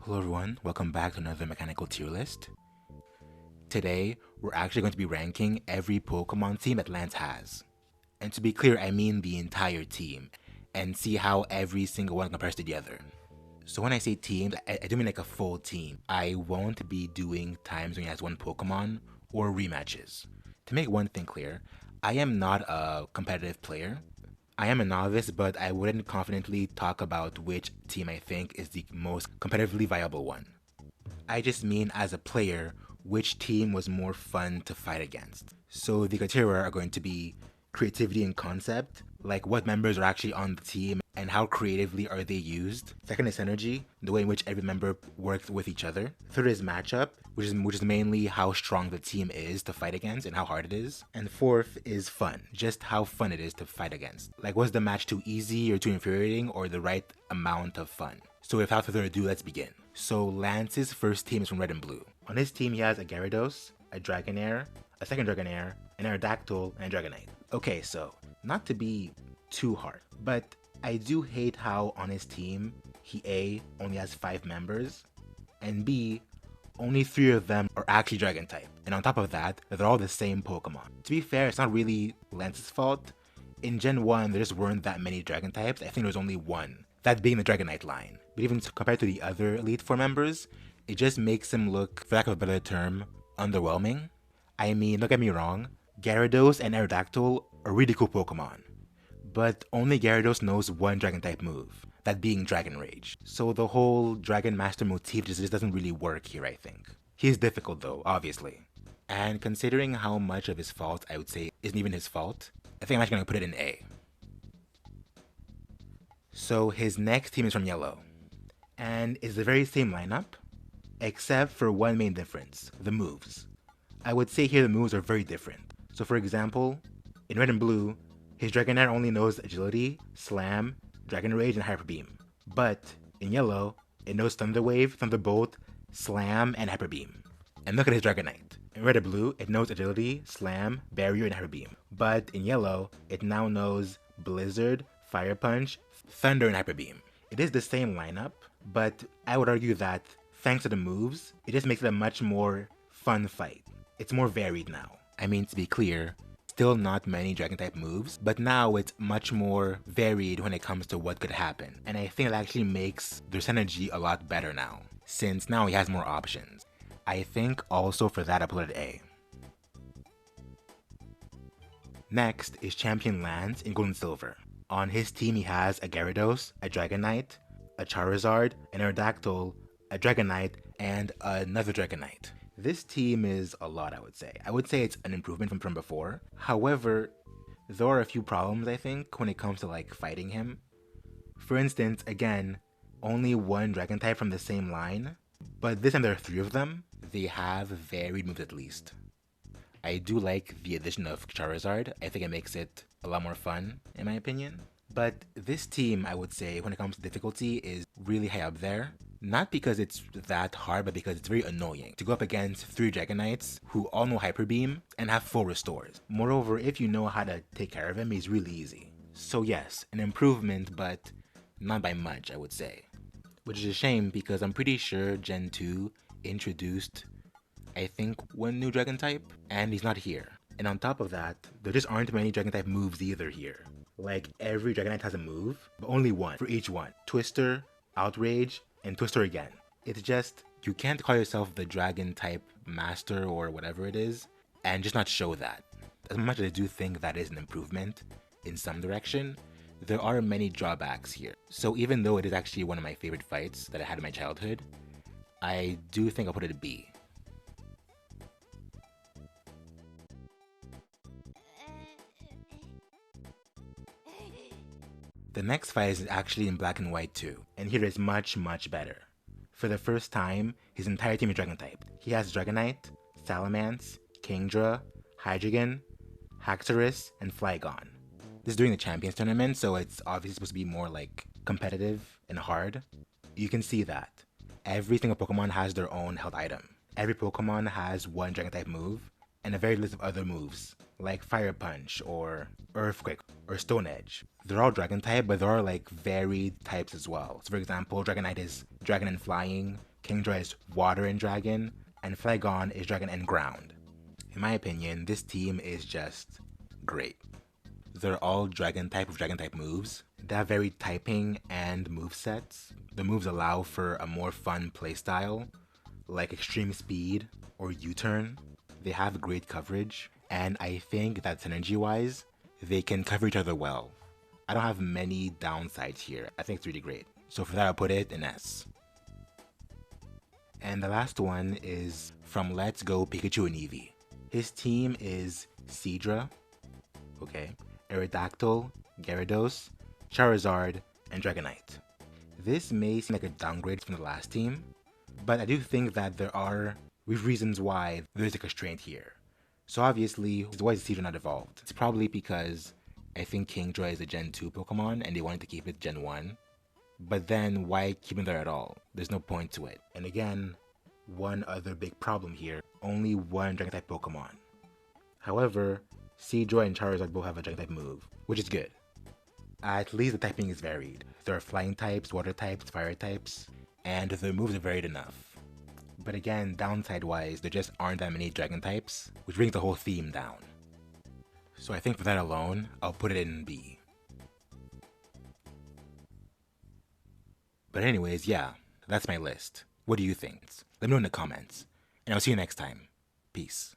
Hello everyone, welcome back to another mechanical tier list. Today, we're actually going to be ranking every Pokemon team that Lance has. And to be clear, I mean the entire team, and see how every single one compares together. So when I say teams, I do mean like a full team. I won't be doing times when he has one Pokemon or rematches. To make one thing clear, I am not a competitive player. I am a novice, but I wouldn't confidently talk about which team I think is the most competitively viable one. I just mean as a player, which team was more fun to fight against. So the criteria are going to be creativity and concept, like what members are actually on the team and how creatively are they used. Second is synergy, the way in which every member works with each other. Third is matchup, which is mainly how strong the team is to fight against and how hard it is. And fourth is fun, just how fun it is to fight against. Like, was the match too easy or too infuriating or the right amount of fun? So without further ado, let's begin. So Lance's first team is from Red and Blue. On his team, he has a Gyarados, a Dragonair, a second Dragonair, an Aerodactyl, and a Dragonite. Okay, so not to be too hard, but I do hate how on his team, he A, only has 5 members, and B, only 3 of them are actually Dragon type. And on top of that, they're all the same Pokemon. To be fair, it's not really Lance's fault. In Gen 1, there just weren't that many Dragon types. I think there was only one, that being the Dragonite line. But even compared to the other Elite Four members, it just makes him look, for lack of a better term, underwhelming. I mean, don't get me wrong, Gyarados and Aerodactyl are really cool Pokemon. But only Gyarados knows one Dragon type move, that being Dragon Rage. So the whole Dragon Master motif just doesn't really work here, I think. He's difficult though, obviously. And considering how much of his fault I would say isn't even his fault, I think I'm actually gonna put it in A. So his next team is from Yellow, and it's the very same lineup, except for one main difference, the moves. I would say here the moves are very different. So for example, in Red and Blue, his Dragonair only knows Agility, Slam, Dragon Rage, and Hyper Beam. But in Yellow, it knows Thunder Wave, Thunderbolt, Slam, and Hyper Beam. And look at his Dragonite. In Red and Blue, it knows Agility, Slam, Barrier, and Hyper Beam. But in Yellow, it now knows Blizzard, Fire Punch, Thunder, and Hyper Beam. It is the same lineup, but I would argue that thanks to the moves, it just makes it a much more fun fight. It's more varied now. I mean, to be clear, still not many Dragon type moves, but now it's much more varied when it comes to what could happen. And I think it actually makes their synergy a lot better now, since now he has more options. I think also for that I put it A. Next is Champion Lance in Gold and Silver. On his team he has a Gyarados, a Dragonite, a Charizard, an Aerodactyl, a Dragonite, and another Dragonite. This team is a lot, I would say. I would say it's an improvement from before. However, there are a few problems, I think, when it comes to like fighting him. For instance, again, only one Dragon type from the same line, but this time there are 3 of them. They have varied moves at least. I do like the addition of Charizard. I think it makes it a lot more fun, in my opinion. But this team, I would say, when it comes to difficulty, is really high up there. Not because it's that hard, but because it's very annoying to go up against 3 Dragonites who all know Hyper Beam and have full restores. Moreover, if you know how to take care of him, he's really easy. So yes, an improvement, but not by much, I would say. Which is a shame because I'm pretty sure Gen 2 introduced, I think, one new Dragon type, and he's not here. And on top of that, there just aren't many Dragon type moves either here. Like, every Dragonite has a move, but only one for each one. Twister, Outrage, and Twister again. It's just, you can't call yourself the Dragon type master or whatever it is, and just not show that. As much as I do think that is an improvement in some direction, there are many drawbacks here. So even though it is actually one of my favorite fights that I had in my childhood, I do think I'll put it a B. The next fight is actually in black and white too, and here is much better. For the first time, his entire team is Dragon type. He has Dragonite, Salamence, Kingdra, Hydreigon, Haxorus, and Flygon. This is during the Champions Tournament, so it's obviously supposed to be more like competitive and hard. You can see that. Every single Pokemon has their own held item. Every Pokemon has one Dragon type move, and a very list of other moves, like Fire Punch, or Earthquake, or Stone Edge. They're all Dragon type, but there are like varied types as well. So for example, Dragonite is Dragon and Flying, Kingdra is water and dragon, and Flygon is dragon and ground. In my opinion, this team is just great. They're all dragon type with dragon type moves. They have varied typing and move sets. The moves allow for a more fun playstyle, like extreme speed or U-turn. They have great coverage, and I think that synergy-wise, they can cover each other well. I don't have many downsides here. I think it's really great. So for that, I'll put it an S. And the last one is from Let's Go Pikachu and Eevee. His team is Seadra, okay, Aerodactyl, Gyarados, Charizard, and Dragonite. This may seem like a downgrade from the last team, but I do think that there are reasons why there's a constraint here. So obviously, why is Seadra not evolved? It's probably because I think Kingdra is a Gen 2 Pokemon and they wanted to keep it Gen 1. But then why keep him there at all? There's no point to it. And again, one other big problem here, only one Dragon type Pokemon. However, Seadra and Charizard both have a Dragon type move, which is good. At least the typing is varied. There are flying types, water types, fire types, and their moves are varied enough. But again, downside wise, there just aren't that many Dragon types, which brings the whole theme down. So I think for that alone, I'll put it in B. But anyways, yeah, that's my list. What do you think? Let me know in the comments. And I'll see you next time. Peace.